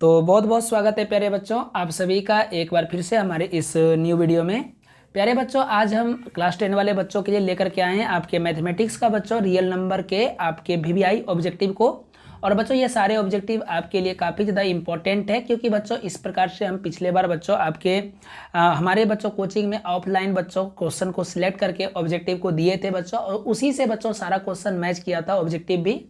तो बहुत बहुत स्वागत है प्यारे बच्चों, आप सभी का एक बार फिर से हमारे इस न्यू वीडियो में। प्यारे बच्चों, आज हम क्लास 10 वाले बच्चों के लिए लेकर के आए हैं आपके मैथमेटिक्स का बच्चों रियल नंबर के आपके वीवीआई ऑब्जेक्टिव को। और बच्चों ये सारे ऑब्जेक्टिव आपके लिए काफ़ी ज़्यादा इंपॉर्टेंट है, क्योंकि बच्चों इस प्रकार से हम पिछले बार बच्चों आपके हमारे बच्चों कोचिंग में ऑफलाइन बच्चों क्वेश्चन को सिलेक्ट करके ऑब्जेक्टिव को दिए थे बच्चों, और उसी से बच्चों सारा क्वेश्चन मैच किया था ऑब्जेक्टिव भी।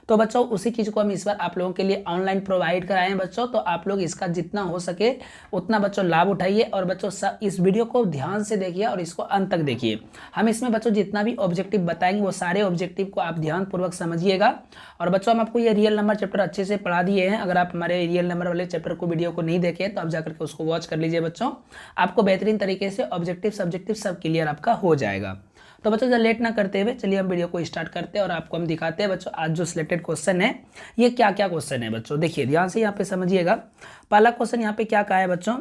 तो बच्चों उसी चीज़ को हम इस बार आप लोगों के लिए ऑनलाइन प्रोवाइड कराए हैं बच्चों, तो आप लोग इसका जितना हो सके उतना बच्चों लाभ उठाइए। और बच्चों इस वीडियो को ध्यान से देखिए और इसको अंत तक देखिए। हम इसमें बच्चों जितना भी ऑब्जेक्टिव बताएंगे वो सारे ऑब्जेक्टिव को आप ध्यानपूर्वक समझिएगा। और बच्चों हम आपको ये रियल नंबर चैप्टर अच्छे से पढ़ा दिए हैं। अगर आप हमारे रियल नंबर वाले चैप्टर को वीडियो को नहीं देखे तो आप जाकर के उसको वॉच कर लीजिए बच्चों, आपको बेहतरीन तरीके से ऑब्जेक्टिव सब्जेक्टिव सब क्लियर आपका हो जाएगा। तो बच्चों जब लेट ना करते हुए चलिए हम वीडियो को स्टार्ट करते हैं और आपको हम दिखाते हैं बच्चों आज जो सिलेक्टेड क्वेश्चन है ये क्या क्या क्वेश्चन है बच्चों। देखिए ध्यान से यहाँ पे समझिएगा। पहला क्वेश्चन यहाँ पे क्या कहा है बच्चों।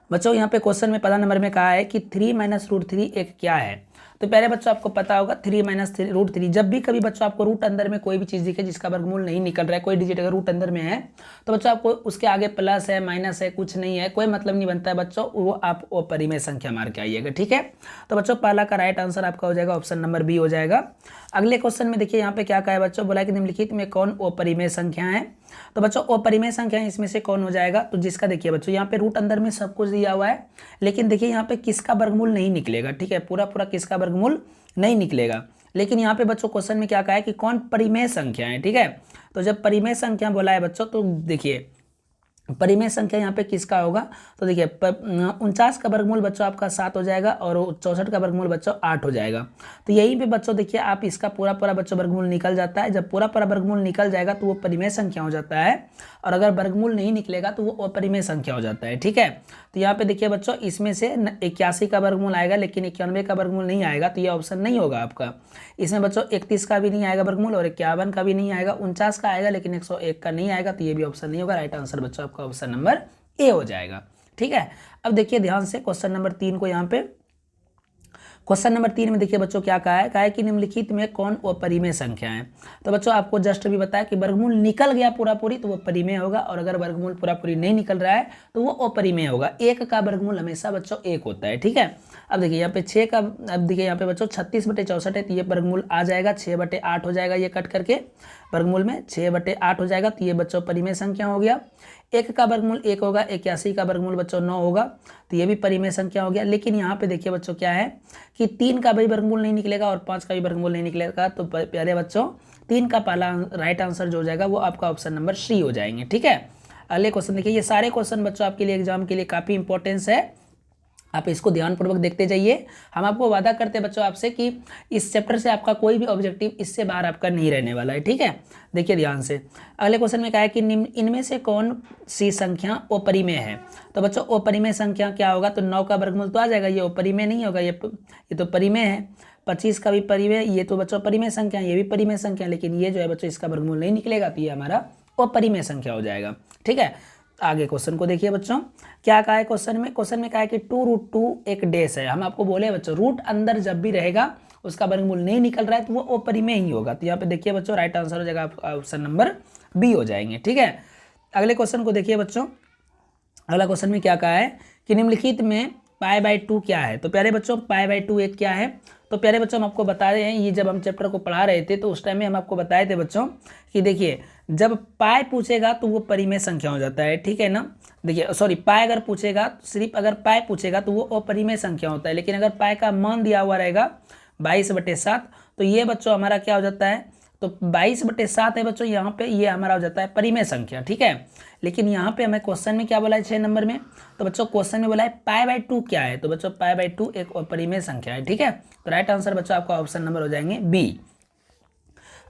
बच्चों यहाँ पे क्वेश्चन में पहला नंबर में कहा है कि 3 - √3 एक क्या है। तो पहले बच्चों आपको पता होगा 3 - √3, जब भी कभी बच्चों आपको रूट अंदर में कोई भी चीज़ दिखे जिसका वर्गमूल नहीं निकल रहा है, कोई डिजिट अगर रूट अंदर में है तो बच्चों आपको उसके आगे प्लस है माइनस है कुछ नहीं है, कोई मतलब नहीं बनता है बच्चों, वो आप अपरिमेय संख्या मार के आइएगा। ठीक है, तो बच्चों पहला का राइट आंसर आपका हो जाएगा ऑप्शन नंबर बी हो जाएगा। अगले क्वेश्चन में देखिए यहाँ पे क्या कहा है बच्चों, बोला कि निम्नलिखित में कौन अपरिमेय संख्या है। तो बच्चों अपरिमेय संख्या इसमें से कौन हो जाएगा, तो जिसका देखिए बच्चों यहाँ पे रूट अंदर में सब कुछ दिया हुआ है, लेकिन देखिए यहाँ पे किसका वर्गमूल नहीं निकलेगा। ठीक है, पूरा पूरा किसका वर्गमूल नहीं निकलेगा, लेकिन यहाँ पे बच्चों क्वेश्चन में क्या कहा है कि कौन परिमेय संख्या है। ठीक है, तो जब परिमेय संख्या बोला है बच्चों तो देखिए परिमेय संख्या यहाँ पे किसका होगा, तो देखिए 49 का वर्गमूल बच्चों आपका 7 हो जाएगा और 64 का वर्गमूल बच्चों 8 हो जाएगा। तो यहीं पे बच्चों देखिए आप इसका पूरा पूरा बच्चों वर्गमूल निकल जाता है। जब पूरा पूरा वर्गमूल निकल जाएगा तो वो परिमेय संख्या हो जाता है, और अगर वर्गमूल नहीं निकलेगा तो वो अपरिमेय संख्या हो जाता है। ठीक है, तो यहाँ पे देखिए बच्चों इसमें से 81 का वर्गमूल आएगा लेकिन 91 का वर्गमूल नहीं आएगा, तो ये ऑप्शन नहीं होगा आपका। इसमें बच्चों 31 का भी नहीं आएगा वर्गमूल और 51 का भी नहीं आएगा, 49 का आएगा लेकिन 101 का नहीं आएगा, तो ये भी ऑप्शन नहीं होगा। राइट आंसर बच्चों आपका ऑप्शन नंबर ए हो जाएगा। ठीक है, अब देखिए ध्यान से क्वेश्चन नंबर 3 को यहाँ पे क्वेश्चन नंबर 3 में देखिए बच्चों क्या कहा है कि निम्नलिखित में कौन अपरिमेय संख्या है। तो बच्चों आपको जस्ट भी बताया कि वर्गमूल निकल गया पूरा पूरी तो वो परिमेय होगा, और अगर वर्गमूल पूरा पूरी नहीं निकल रहा है तो वो अपरिमेय होगा। एक का वर्गमूल हमेशा बच्चों एक होता है। ठीक है, अब देखिए यहाँ पे 6 का, अब देखिए यहाँ पे बच्चों 36/64 है तो ये वर्गमूल आ जाएगा 6/8 हो जाएगा, ये कट करके वर्गमूल में 6/8 हो जाएगा, तो ये बच्चों परिमेय संख्या हो गया। 1 का वर्गमूल 1 होगा, 81 का वर्गमूल बच्चों 9 होगा, तो ये भी परिमेय संख्या हो गया। लेकिन यहाँ पे देखिए बच्चों क्या है कि 3 का भी वर्गमूल नहीं निकलेगा और 5 का भी वर्गमूल नहीं निकलेगा, तो प्यारे बच्चों 3 का पहला राइट आंसर जो हो जाएगा वो आपका ऑप्शन नंबर सी हो जाएंगे। ठीक है, अगले क्वेश्चन देखिए, ये सारे क्वेश्चन बच्चों आपके लिए एग्जाम के लिए काफ़ी इंपॉर्टेंस है, आप इसको ध्यानपूर्वक देखते जाइए। हम आपको वादा करते हैं बच्चों आपसे कि इस चैप्टर से आपका कोई भी ऑब्जेक्टिव इससे बाहर आपका नहीं रहने वाला है। ठीक है, देखिए ध्यान से अगले क्वेश्चन में कहा है कि इनमें से कौन सी संख्या अपरिमेय है। तो बच्चों अपरिमेय संख्या क्या होगा, तो 9 का वर्गमूल तो आ जाएगा, ये अपरिमेय नहीं होगा, ये तो परिमेय है। 25 का भी परिमेय, ये तो बच्चों परिमेय संख्या, ये भी परिमेय संख्या, लेकिन ये जो है बच्चों इसका वर्गमूल नहीं निकलेगा, तो ये हमारा अपरिमेय संख्या हो जाएगा। ठीक है, आगे क्वेश्चन को देखिए बच्चों क्या कहा है क्वेश्चन में कहा है कि 2√2 एक डैश है। हम आपको बोले बच्चों रूट अंदर जब भी रहेगा उसका वर्गमूल नहीं निकल रहा है तो वो अपरिमेय ही होगा, तो यहाँ पे देखिए बच्चों राइट आंसर हो जाएगा ऑप्शन नंबर बी हो जाएंगे। ठीक है, अगले क्वेश्चन को देखिए बच्चों। अगला क्वेश्चन में क्या कहा है कि निम्नलिखित में π/2 क्या है। तो प्यारे बच्चों π/2 एक क्या है, तो प्यारे बच्चों हम आपको बता रहे हैं, ये जब हम चैप्टर को पढ़ा रहे थे तो उस टाइम में हम आपको बताए थे बच्चों कि देखिए जब पाई पूछेगा तो वो परिमेय संख्या हो जाता है। ठीक है ना, देखिए सॉरी पाई अगर पूछेगा, सिर्फ अगर पाई पूछेगा तो वो अपरिमेय संख्या होता है, लेकिन अगर पाई का मान दिया हुआ रहेगा 22/7 तो ये बच्चों हमारा क्या हो जाता है, तो 22/7 है बच्चों यहाँ पे, ये हमारा हो जाता है परिमेय संख्या। ठीक है, लेकिन यहाँ पे हमें क्वेश्चन में क्या बोला है 6 नंबर में, तो बच्चों क्वेश्चन में बोला है π/2 क्या है, तो बच्चों π/2 एक अपरिमेय संख्या है। ठीक है, तो राइट आंसर बच्चों आपका ऑप्शन नंबर हो जाएंगे बी।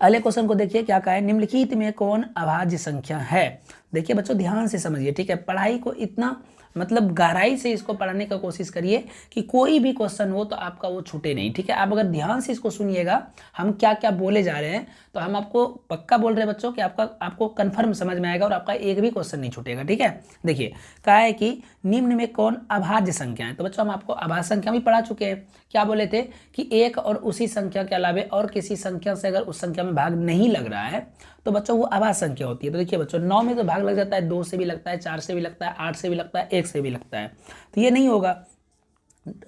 अगले क्वेश्चन को देखिए क्या कहा है, निम्नलिखित में कौन अभाज्य संख्या है। देखिए बच्चों ध्यान से समझिए। ठीक है, पढ़ाई को इतना मतलब गहराई से इसको पढ़ने का कोशिश करिए कि कोई भी क्वेश्चन हो तो आपका वो छूटे नहीं। ठीक है, आप अगर ध्यान से इसको सुनिएगा हम क्या क्या बोले जा रहे हैं तो हम आपको पक्का बोल रहे हैं बच्चों कि आपको कंफर्म समझ में आएगा और आपका एक भी क्वेश्चन नहीं छूटेगा। ठीक है, देखिए कहा है कि निम्न में कौन अभाज्य संख्या है। तो बच्चों हम आपको अभाज्य संख्या भी पढ़ा चुके हैं। क्या बोले थे कि एक और उसी संख्या के अलावे और किसी संख्या से अगर उस संख्या में भाग नहीं लग रहा है तो बच्चों वो अभाज्य संख्या होती है। तो देखिए बच्चों 9 में तो भाग लग जाता है, 2 से भी लगता है, 4 से भी लगता है, 8 से भी लगता है, 1 से भी लगता है, तो ये नहीं होगा।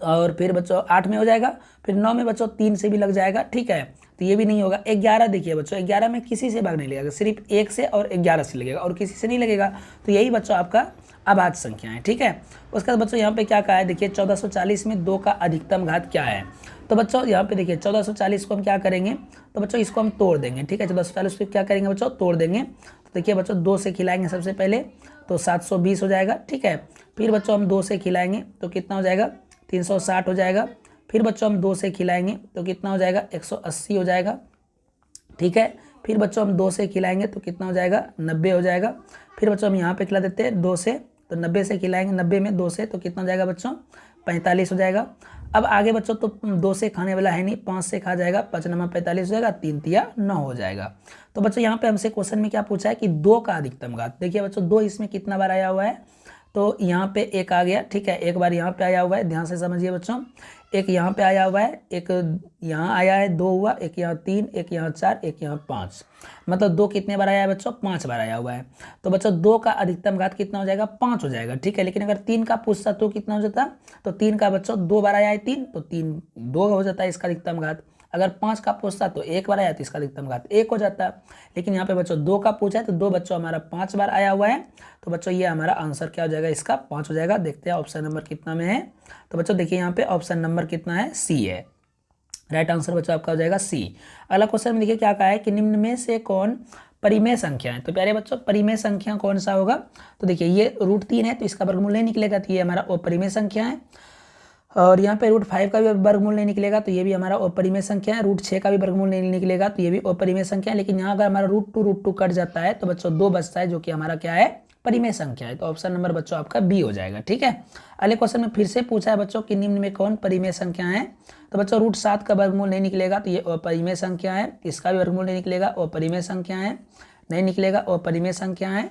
और फिर बच्चों 8 में हो जाएगा, फिर 9 में बच्चों 3 से भी लग जाएगा, ठीक है, तो ये भी नहीं होगा। 11 देखिए बच्चों, 11 में किसी से भाग नहीं लगेगा, सिर्फ 1 से और 11 से लगेगा और किसी से नहीं लगेगा, तो यही बच्चों आपका अभाज्य संख्या है, ठीक है। उसके बाद बच्चों यहाँ पे क्या कहा है, देखिए 1440 में 2 का अधिकतम घात क्या है। तो बच्चों यहाँ पे देखिए 1440 को हम क्या करेंगे, तो बच्चों इसको हम तोड़ देंगे, ठीक है। 1440 को क्या करेंगे बच्चों, तोड़ देंगे। तो देखिए बच्चों 2 से खिलाएंगे सबसे पहले तो 720 हो जाएगा, ठीक है। फिर बच्चों हम 2 से खिलाएंगे तो कितना हो जाएगा, 360 हो जाएगा। फिर बच्चों हम 2 से खिलाएंगे तो कितना हो जाएगा, 180 हो जाएगा, ठीक है। फिर बच्चों हम 2 से खिलाएंगे तो कितना हो जाएगा, 90 हो जाएगा। फिर बच्चों हम यहाँ पे खिला देते हैं 2 से, तो 90 से खिलाएंगे, 90 में 2 से तो कितना हो जाएगा बच्चों, 45 हो जाएगा। अब आगे बच्चों तो 2 से खाने वाला है नहीं, 5 से खा जाएगा, 5 नंबर 45 हो जाएगा, 3 तिया 9 हो जाएगा। तो बच्चों यहाँ पे हमसे क्वेश्चन में क्या पूछा है कि 2 का अधिकतम घात। देखिए बच्चों 2 इसमें कितना बार आया हुआ है, तो यहाँ पे 1 आ गया, ठीक है, एक बार यहाँ पे आया हुआ है, ध्यान से समझिए बच्चों। एक यहाँ पे आया हुआ है, एक यहाँ आया है, 2 हुआ, एक यहाँ 3, एक यहाँ 4, एक यहाँ 5, मतलब 2 कितने बार आया है बच्चों, 5 बार आया हुआ है। तो बच्चों 2 का अधिकतम घात कितना हो जाएगा, 5 हो जाएगा, ठीक है। लेकिन अगर 3 का पूछता तो कितना हो जाता, तो 3 का बच्चों 2 बार आया है 3, तो 3 2 हो जाता है इसका अधिकतम घात। अगर 5 का पूछता तो 1 बार आया तो इसका अधिकतम घात 1 हो जाता है। लेकिन यहाँ पे बच्चों 2 का पूछा है तो 2 बच्चों हमारा 5 बार आया हुआ है, तो बच्चों ये हमारा आंसर क्या हो जाएगा, इसका 5 हो जाएगा। देखते हैं ऑप्शन नंबर कितना में है, तो बच्चों देखिए यहाँ पे ऑप्शन नंबर कितना है, सी है, राइट आंसर बच्चों आपका हो जाएगा सी। अगला क्वेश्चन में देखिए क्या कहा है कि निम्न में से कौन परिमेय संख्या है। तो प्यारे बच्चों परिमेय संख्या कौन सा होगा, तो देखिए ये √3 है तो इसका वर्गमूल नहीं निकलेगा, तो ये हमारा अपरिमेय संख्या है। और यहाँ पे √5 का भी वर्गमूल नहीं निकलेगा, तो ये भी हमारा अपरिमेय संख्या है। √6 का भी वर्गमूल नहीं निकलेगा, तो ये भी अपरिमेय संख्या है। लेकिन यहाँ अगर हमारा √2 कट जाता है तो बच्चों 2 बचता है, जो कि हमारा क्या है, परिमेय संख्या है। तो ऑप्शन नंबर बच्चों आपका बी हो जाएगा, ठीक है। अगले क्वेश्चन में फिर से पूछा है बच्चों कि निम्न में कौन परिमेय संख्या है। तो बच्चों √7 का वर्गमूल नहीं निकलेगा, तो ये अपरिमेय संख्या है। इसका भी वर्गमूल नहीं निकलेगा, अपरिमेय संख्या है, नहीं निकलेगा, अपरिमेय संख्या है।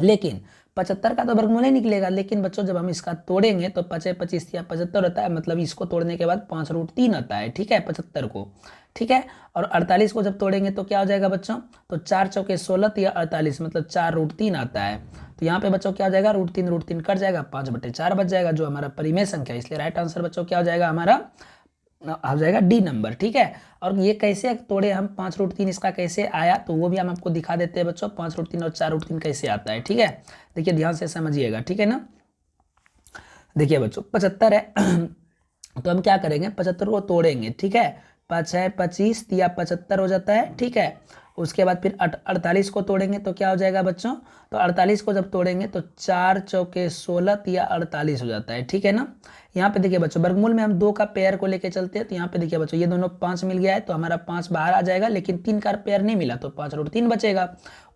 लेकिन 75 का तो वर्गमूल नहीं निकलेगा, लेकिन बच्चों जब हम इसका तोड़ेंगे तो 5 25 या 75 होता है, मतलब इसको तोड़ने के बाद 5√3 आता है, ठीक है, 75 को, ठीक है। और 48 को जब तोड़ेंगे तो क्या हो जाएगा बच्चों, तो 4 चौके 16 या 48, मतलब 4√3 आता है। तो यहाँ पे बच्चों क्या हो जाएगा, √3 कट जाएगा, 5/4 बच जाएगा, जो हमारा परिमेय संख्या है। इसलिए राइट आंसर बच्चों क्या हो जाएगा, हमारा हो जाएगा डी नंबर, ठीक है। और ये कैसे तोड़े हम, 5√3 इसका कैसे आया, तो वो भी हम आपको दिखा देते हैं बच्चों, 5√3 और 4√3 कैसे आता है, ठीक है। देखिए ध्यान से समझिएगा, ठीक है ना। देखिए बच्चों 75 है तो हम क्या करेंगे, 75 को तोड़ेंगे, ठीक है, 5 है 25 या 75 हो जाता है, ठीक है। उसके बाद फिर 48 को तोड़ेंगे तो क्या हो जाएगा बच्चों, तो 48 को जब तोड़ेंगे तो 4 चौके 16 या 48 हो जाता है, ठीक है ना। यहाँ पे देखिए बच्चों वर्गमूल में हम 2 का पेयर को लेके चलते हैं, तो यहाँ पे देखिए बच्चों ये दोनों 5 मिल गया है, तो हमारा 5 बाहर आ जाएगा, लेकिन 3 का पेयर नहीं मिला तो 5√3 बचेगा।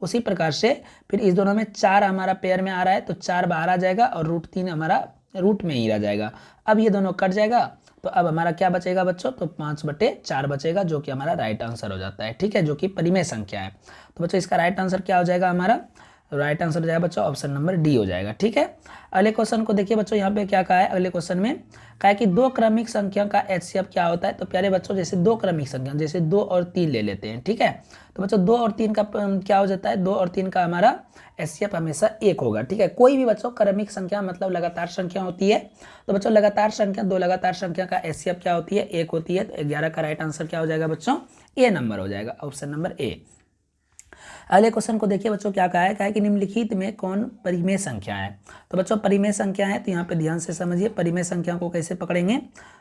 उसी प्रकार से फिर इस दोनों में 4 हमारा पेयर में आ रहा है, तो 4 बाहर आ जाएगा और √3 हमारा रूट में ही रह जाएगा। अब ये दोनों कट जाएगा, तो अब हमारा क्या बचेगा बच्चों, तो 5/4 बचेगा, जो कि हमारा राइट आंसर हो जाता है, ठीक है, जो कि परिमेय संख्या है। तो बच्चों इसका राइट आंसर क्या हो जाएगा, हमारा राइट आंसर हो जाएगा बच्चों ऑप्शन नंबर डी हो जाएगा, ठीक है। अगले क्वेश्चन को देखिए बच्चों, यहाँ पे क्या कहा है, अगले क्वेश्चन में कहा है कि 2 क्रमिक संख्या का HCF क्या होता है। तो प्यारे बच्चों जैसे 2 क्रमिक संख्या, जैसे 2 और 3 ले लेते हैं, ठीक है। तो बच्चों 2 और 3 का क्या हो जाता है, 2 और 3 का हमारा HCF हमेशा 1 होगा, ठीक है। कोई भी बच्चों क्रमिक संख्या मतलब लगातार संख्या होती है, तो बच्चों लगातार संख्या, 2 लगातार संख्या का HCF क्या होती है, 1 होती है। तो 11 का राइट आंसर क्या हो जाएगा बच्चों, ए नंबर हो जाएगा, ऑप्शन नंबर ए। अगले क्वेश्चन को देखिए बच्चों क्या कहा है कि निम्नलिखित में कौन परिमेय संख्या है। तो बच्चों परिमेय संख्या है, तो यहाँ पे ध्यान से समझिए परिमेय संख्या को कैसे पकड़ेंगे।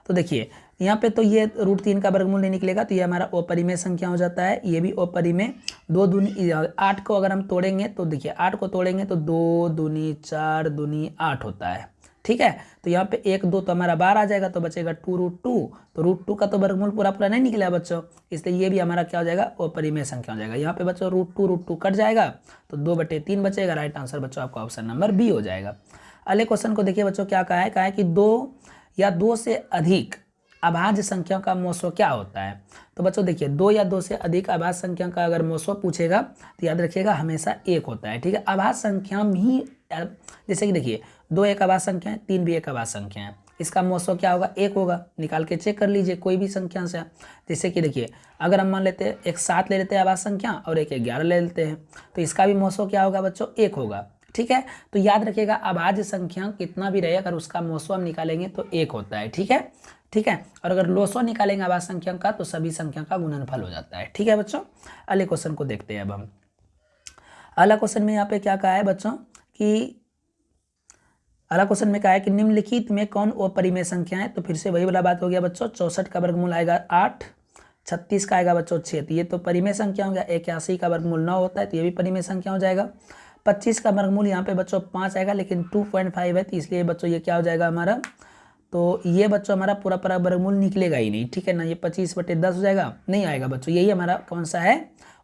तो देखिए यहाँ पे तो ये √3 का वर्गमूल नहीं निकलेगा, तो ये हमारा अपरिमेय संख्या हो जाता है। ये भी अपरिमेय, 2 दूनी 8 को अगर हम तोड़ेंगे तो देखिए 8 को तोड़ेंगे तो 2 दूनी 4 दूनी 8 होता है, ठीक है। तो यहाँ पे 1 2 तो हमारा बाहर आ जाएगा, तो बचेगा 2√2, तो √2 का तो वर्गमूल पूरा नहीं निकला बच्चों, इसलिए ये भी हमारा क्या हो जाएगा, अपरिमेय संख्या हो जाएगा। यहाँ पे बच्चों √2 कट जाएगा, तो 2/3 बचेगा। राइट आंसर बच्चों आपका ऑप्शन नंबर बी हो जाएगा। अगले क्वेश्चन को देखिए बच्चों क्या कहा है कि 2 या 2 से अधिक अभाज्य संख्या का मोसो क्या होता है। तो बच्चों देखिए 2 या 2 से अधिक अभाज्य संख्या का अगर मोसो पूछेगा तो याद रखिएगा हमेशा 1 होता है, ठीक है। अभाज्य संख्या ही, जैसे कि देखिए 2 एक अभाज्य संख्या है, 3 भी एक अभाज्य संख्या है, इसका मौसो क्या होगा, 1 होगा। निकाल के चेक कर लीजिए कोई भी संख्या से। जैसे कि देखिए अगर हम मान लेते हैं एक 7 ले लेते हैं आवाज संख्या और एक 11 ले लेते हैं, तो इसका भी मौसो क्या होगा बच्चों, 1 होगा। ठीक है, तो याद रखिएगा अभाज्य संख्या कितना भी रहे अगर उसका मौसो हम निकालेंगे तो 1 होता है। ठीक है, ठीक है, और अगर लोसो निकालेंगे आवाज संख्या का तो सभी संख्या का गुणनफल हो जाता है। ठीक है बच्चों, अगले क्वेश्चन को देखते हैं अब हम। अगला क्वेश्चन में यहाँ पे क्या कहा है बच्चों कि अगला क्वेश्चन में कहा है कि निम्नलिखित में कौन अपरिमेय संख्या है। तो फिर से वही वाला बात हो गया बच्चों, 64 का वर्गमूल आएगा 8, 36 का आएगा बच्चों 6, तो ये तो परिमेय संख्या हो गया। 81 का वर्गमूल 9 होता है तो ये भी परिमेय संख्या हो जाएगा। 25 का वर्गमूल यहाँ पे बच्चों 5 आएगा लेकिन 2.5 है तो इसलिए बच्चों ये क्या हो जाएगा हमारा, तो ये बच्चों हमारा पूरा पूरा वर्गमूल निकलेगा ही नहीं। ठीक है ना, ये 25/10 हो जाएगा, नहीं आएगा बच्चों। यही हमारा कौन सा है,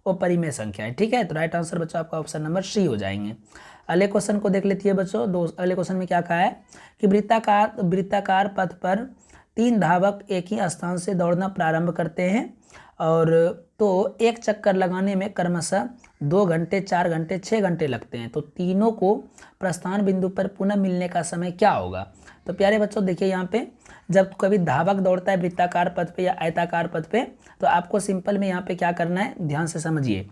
वो परिमेय संख्या है। ठीक है, तो राइट आंसर बच्चों आपका ऑप्शन नंबर सी हो जाएंगे। अगले क्वेश्चन को देख लेती है बच्चों। अगले क्वेश्चन में क्या कहा है कि वृत्ताकार पथ पर 3 धावक एक ही स्थान से दौड़ना प्रारंभ करते हैं और तो एक चक्कर लगाने में क्रमशः 2 घंटे, 4 घंटे, 6 घंटे लगते हैं, तो तीनों को प्रस्थान बिंदु पर पुनः मिलने का समय क्या होगा। तो प्यारे बच्चों देखिए यहाँ पे जब कभी धावक दौड़ता है वृत्ताकार पथ पे या आयताकार पथ पे, तो आपको सिंपल में यहाँ पे क्या करना है, ध्यान से समझिए।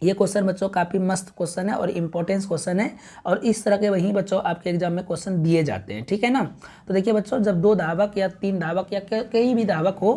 ये क्वेश्चन बच्चों काफ़ी मस्त क्वेश्चन है और इम्पोर्टेंस क्वेश्चन है और इस तरह के वही बच्चों आपके एग्जाम में क्वेश्चन दिए जाते हैं। ठीक है ना, तो देखिए बच्चों जब 2 धावक या 3 धावक या कई भी धावक हो,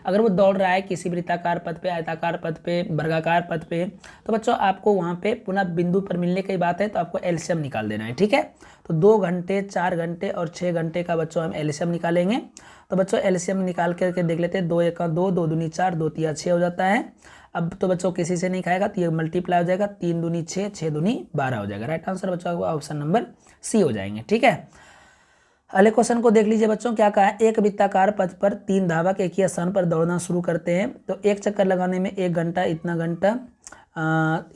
अगर वो दौड़ रहा है किसी वृत्ताकार पथ पे, आयताकार पथ पे, वर्गाकार पथ पे, तो बच्चों आपको वहाँ पे पुनः बिंदु पर मिलने की बात है तो आपको एलसीएम निकाल देना है। ठीक है, तो 2 घंटे, 4 घंटे और 6 घंटे का बच्चों हम एलसीएम निकालेंगे। तो बच्चों एलसीएम निकाल करके देख लेते हैं, 2 1 2, 2 दूनी 4, 2 3 6 हो जाता है। अब तो बच्चों किसी से नहीं खाएगा तो ये मल्टीप्लाई हो जाएगा, 3 दूनी 6, 6 दूनी 12 हो जाएगा। राइट आंसर बच्चों ऑप्शन नंबर सी हो जाएंगे। ठीक है, अगले क्वेश्चन को देख लीजिए बच्चों, क्या कहा है, एक वृत्ताकार पथ पर 3 धावक एक ही स्थान पर दौड़ना शुरू करते हैं, तो एक चक्कर लगाने में 1 घंटा, इतना घंटा,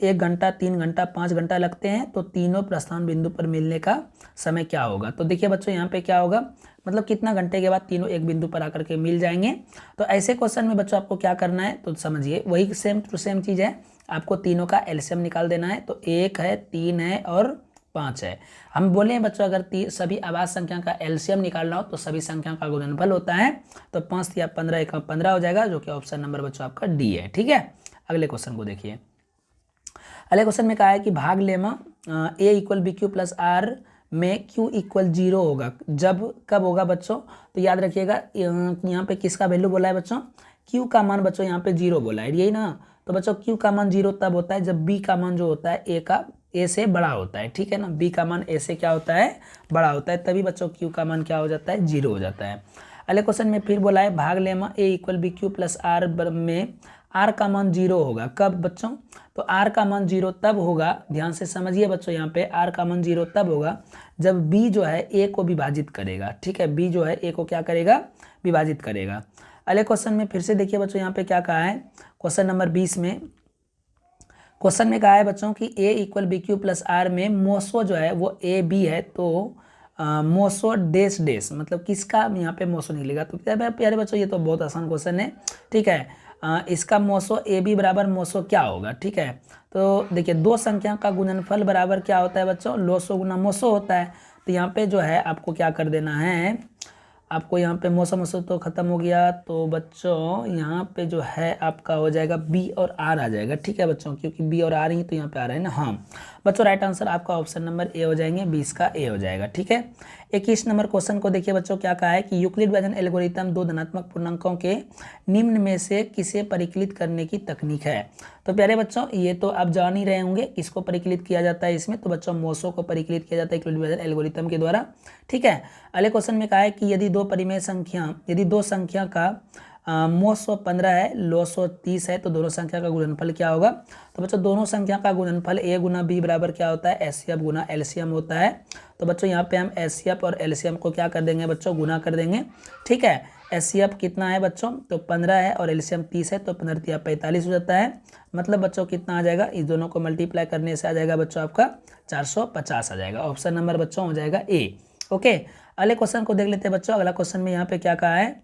1 घंटा, 3 घंटा, 5 घंटा लगते हैं, तो तीनों प्रस्थान बिंदु पर मिलने का समय क्या होगा। तो देखिए बच्चों यहाँ पे क्या होगा, मतलब कितना घंटे के बाद तीनों एक बिंदु पर आकर के मिल जाएंगे। तो ऐसे क्वेश्चन में बच्चों आपको क्या करना है, तो समझिए वही सेम टू सेम चीज़ है, आपको तीनों का एलसीएम निकाल देना है। तो 1 है, 3 है और 5 है। हम बोले हैं बच्चों अगर सभी आवाज संख्या का एलसीएम निकालना हो तो सभी संख्या का गुणनफल होता है, तो 5 या 15 1 15 हो जाएगा, जो कि ऑप्शन नंबर बच्चों आपका डी है। ठीक है, अगले क्वेश्चन को देखिए। अगले क्वेश्चन में कहा है कि भाग lemma a equal b q plus r में q इक्वल 0 होगा, जब कब होगा बच्चों, तो याद रखिएगा यहाँ पे किसका वैल्यू बोला है बच्चों, q का मान बच्चों यहाँ पे 0 बोला है, यही ना। तो बच्चों q का मान 0 तब होता है जब b का मान जो होता है a से बड़ा होता है। ठीक है ना, b का मान a से क्या होता है, बड़ा होता है, तभी बच्चों q का मान क्या हो जाता है, 0 हो जाता है। अगले क्वेश्चन में फिर बोला है भाग lemma a equal b q plus r में r का मान 0 होगा, कब बच्चों, तो r का मान 0 तब होगा, ध्यान से समझिए बच्चों, यहाँ पे r का मान 0 तब होगा जब b जो है a को विभाजित करेगा। ठीक है, b जो है a को क्या करेगा, विभाजित करेगा। अगले क्वेश्चन में फिर से देखिए बच्चों यहाँ पे क्या कहा है, क्वेश्चन नंबर 20 में, क्वेश्चन में कहा है बच्चों कि a equal b q plus r में मोसो जो है वो ए बी है, तो मोसो डैश डैश, मतलब किसका यहाँ पे मोसो निकलेगा। तो प्यारे बच्चों ये तो बहुत आसान क्वेश्चन है। ठीक है, इसका मोसो ए बी बराबर मोसो क्या होगा। ठीक है, तो देखिए 2 संख्या का गुणनफल बराबर क्या होता है बच्चों, लोसो गुना मोसो होता है। तो यहाँ पे जो है आपको क्या कर देना है, आपको यहाँ पे मौसम तो खत्म हो गया, तो बच्चों यहाँ पे जो है आपका हो जाएगा बी और आर आ जाएगा। ठीक है बच्चों, क्योंकि बी और आर ही तो यहाँ पे आ रहा है ना। हाँ बच्चों, राइट आंसर आपका ऑप्शन नंबर ए हो जाएंगे, 20 का ए हो जाएगा। ठीक है, 21 नंबर क्वेश्चन को देखिए बच्चों, क्या कहा है कि यूक्लिड विभाजन एल्गोरिथम 2 धनात्मक पूर्णांकों के निम्न में से किसे परिकलित करने की तकनीक है। तो प्यारे बच्चों ये तो आप जान ही रहे होंगे किसको परिकलित किया जाता है इसमें, तो बच्चों मोसो को परिकलित किया जाता है यूक्लिड विभाजन एल्गोरिथम के द्वारा। ठीक है, अगले क्वेश्चन में कहा है कि यदि 2 संख्या का मोसो 15 है, लोसो 30 है, तो दोनों संख्या का गुणनफल क्या होगा। तो बच्चों दोनों संख्या का गुणनफल a गुना b बराबर क्या होता है, एचसीएफ गुना एलसीएम होता है। तो बच्चों यहाँ पे हम एचसीएफ और एलसीएम को क्या कर देंगे बच्चों, गुना कर देंगे। ठीक है, एचसीएफ कितना है बच्चों, तो 15 है और एलसीएम 30 है, तो 15 × 45 हो जाता है। मतलब बच्चों कितना आ जाएगा, इस दोनों को मल्टीप्लाई करने से आ जाएगा बच्चों आपका 450 आ जाएगा। ऑप्शन नंबर बच्चों हो जाएगा ए। ओके, अगले क्वेश्चन को देख लेते हैं बच्चों। अगला क्वेश्चन में यहाँ पे क्या कहा है,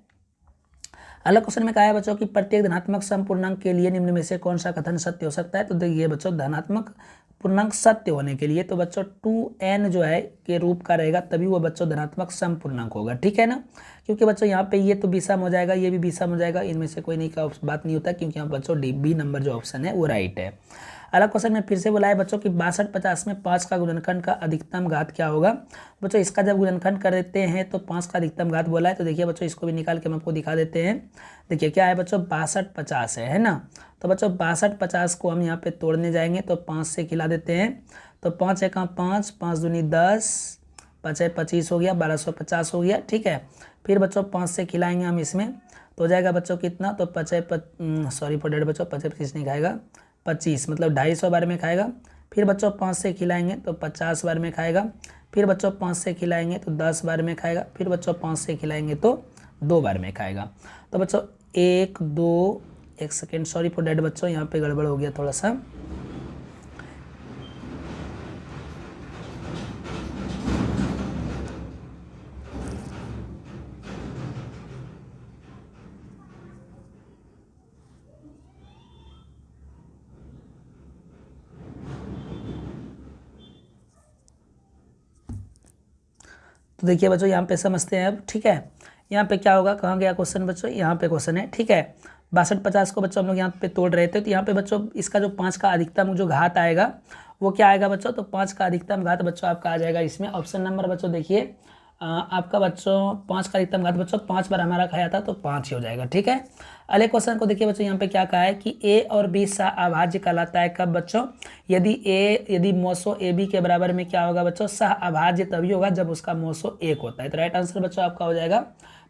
अगला क्वेश्चन में कहा है बच्चों कि प्रत्येक धनात्मक समपूर्णांक के लिए निम्न में से कौन सा कथन सत्य हो सकता है। तो देखिए बच्चों, धनात्मक पूर्णांक सत्य होने के लिए तो बच्चों 2n जो है के रूप का रहेगा, तभी वो बच्चों धनात्मक समपूर्णांक होगा, ठीक है ना। क्योंकि बच्चों यहाँ पे ये तो विषम हो जाएगा, ये भी विषम हो जाएगा, इनमें से कोई नहीं का बात नहीं होता, क्योंकि यहाँ बच्चों बी नंबर जो ऑप्शन है वो राइट है। अगला क्वेश्चन में फिर से बोला है बच्चों कि 62-50 में 5 का गुणनखंड का अधिकतम घात क्या होगा। बच्चों इसका जब गुणनखंड कर देते हैं तो 5 का अधिकतम घात बोला है, तो देखिए बच्चों इसको भी निकाल के हम आपको दिखा देते हैं। देखिए क्या है बच्चों, 62-50 है ना। तो बच्चों 62-50 को हम यहाँ पे तोड़ने जाएंगे तो 5 से खिला देते हैं। तो 5 एक 5, 5 दूनी 10, 5 25 हो गया, 1250 हो गया, ठीक है। फिर बच्चों 5 से खिलाएंगे हम इसमें, तो हो जाएगा बच्चों कितना, तो 5 बच्चों 25 नहीं खाएगा, 25 मतलब 250 बार में खाएगा। फिर बच्चों 5 से खिलाएंगे तो 50 बार में खाएगा। फिर बच्चों 5 से खिलाएंगे तो 10 बार में खाएगा। फिर बच्चों 5 से खिलाएंगे तो 2 बार में खाएगा। तो बच्चों 1 2 1 सेकेंड, सॉरी फॉर डेट बच्चों, यहाँ पे गड़बड़ हो गया थोड़ा सा। तो देखिए बच्चों यहाँ पे समझते हैं अब, ठीक है। यहाँ पे क्या होगा, कहाँ गया क्वेश्चन बच्चों, यहाँ पे क्वेश्चन है, ठीक है। 62-50 को बच्चों हम लोग यहाँ पे तोड़ रहे थे, तो यहाँ पे बच्चों इसका जो 5 का अधिकतम जो घात आएगा वो क्या आएगा बच्चों, तो 5 का अधिकतम घात बच्चों आपका आ जाएगा इसमें ऑप्शन नंबर बच्चों, देखिए आपका बच्चों 5 का अधिकतम घात बच्चों 5 बार हमारा खाया था तो 5 ही हो जाएगा, ठीक है। अगले क्वेश्चन को देखिए बच्चों, यहाँ पे क्या कहा है कि ए और बी सह अभाज्य कहलाता है कब बच्चों, यदि मोसो ए बी के बराबर में क्या होगा बच्चों, सह अभाज्य तभी होगा जब उसका मोसो 1 होता है। तो राइट आंसर बच्चों आपका हो जाएगा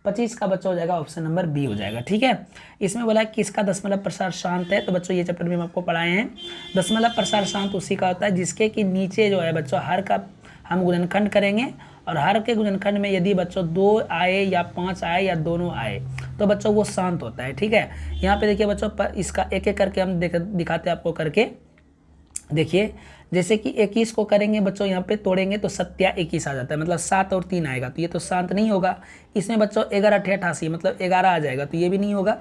25 का बच्चा हो जाएगा ऑप्शन नंबर बी हो जाएगा, ठीक है। इसमें बोला है किसका दशमलव प्रसार शांत है, तो बच्चों ये चैप्टर में हम आपको पढ़ाए हैं। दशमलव प्रसार शांत उसी का होता है जिसके कि नीचे जो है बच्चों हर का हम गुणनखंड करेंगे, और हर के गुणनखंड में यदि बच्चों 2 आए या 5 आए या दोनों आए तो बच्चों वो शांत होता है, ठीक है। यहाँ पे देखिए बच्चों इसका एक एक करके हम दिखाते हैं आपको करके। देखिए जैसे कि 21 को करेंगे बच्चों, यहाँ पे तोड़ेंगे तो 7 आ जाता है, मतलब 7 और 3 आएगा, तो ये तो शांत नहीं होगा। इसमें बच्चों 11 88 मतलब 11 आ जाएगा, तो ये भी नहीं होगा।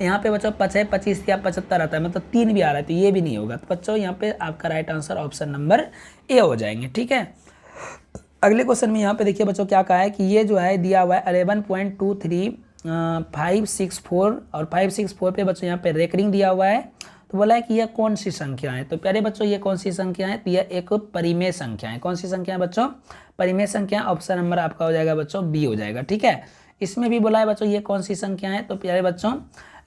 यहाँ पे बच्चों 5 25 या 75 आता है, मतलब 3 भी आ रहा है, तो ये भी नहीं होगा। तो बच्चों यहाँ पे आपका right answer option number A हो जाएंगे, ठीक है। अगले क्वेश्चन में यहाँ पे देखिए बच्चों क्या कहा है कि ये जो है दिया हुआ है 11.23 564 और 564 पे बच्चों यहाँ पे रेकरिंग दिया हुआ है। तो बोला है कि यह कौन सी संख्या है, तो प्यारे बच्चों ये कौन सी संख्या है, तो यह एक परिमेय संख्या है। कौन सी संख्या है बच्चों, परिमेय संख्या। ऑप्शन नंबर आपका हो जाएगा बच्चों बी हो जाएगा, ठीक है। इसमें भी बोला है बच्चों ये कौन सी संख्या है, तो प्यारे बच्चों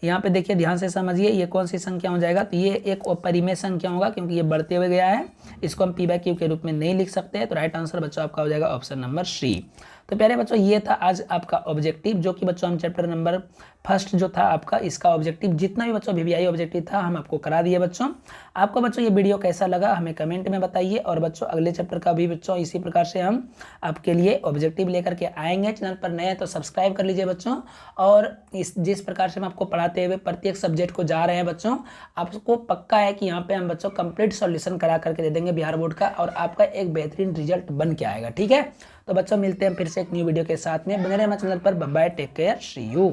यहाँ पे देखिए ध्यान से समझिए ये कौन सी संख्या हो जाएगा, तो ये एक अपरिमेय संख्या होगा क्योंकि ये बढ़ते हुए गया है, इसको हम पी बाई क्यू के रूप में नहीं लिख सकते। तो राइट आंसर बच्चों आपका हो जाएगा ऑप्शन नंबर सी। तो प्यारे बच्चों ये था आज आपका ऑब्जेक्टिव, जो कि बच्चों हम चैप्टर नंबर फर्स्ट जो था आपका इसका ऑब्जेक्टिव जितना भी बच्चों वीवीआई ऑब्जेक्टिव था हम आपको करा दिए बच्चों। आपको बच्चों ये वीडियो कैसा लगा हमें कमेंट में बताइए, और बच्चों अगले चैप्टर का भी बच्चों इसी प्रकार से हम आपके लिए ऑब्जेक्टिव लेकर के आएंगे। चैनल पर नए हैं तो सब्सक्राइब कर लीजिए बच्चों, और जिस प्रकार से हम आपको पढ़ाते हुए प्रत्येक सब्जेक्ट को जा रहे हैं बच्चों, आपको पक्का है कि यहाँ पे हम बच्चों कंप्लीट सॉल्यूशन करा करके दे देंगे बिहार बोर्ड का, और आपका एक बेहतरीन रिजल्ट बन के आएगा, ठीक है। तो बच्चों मिलते हैं फिर से एक न्यू वीडियो के साथ में, बने रहे हमारे चैनल पर। Bye bye, take care, see you.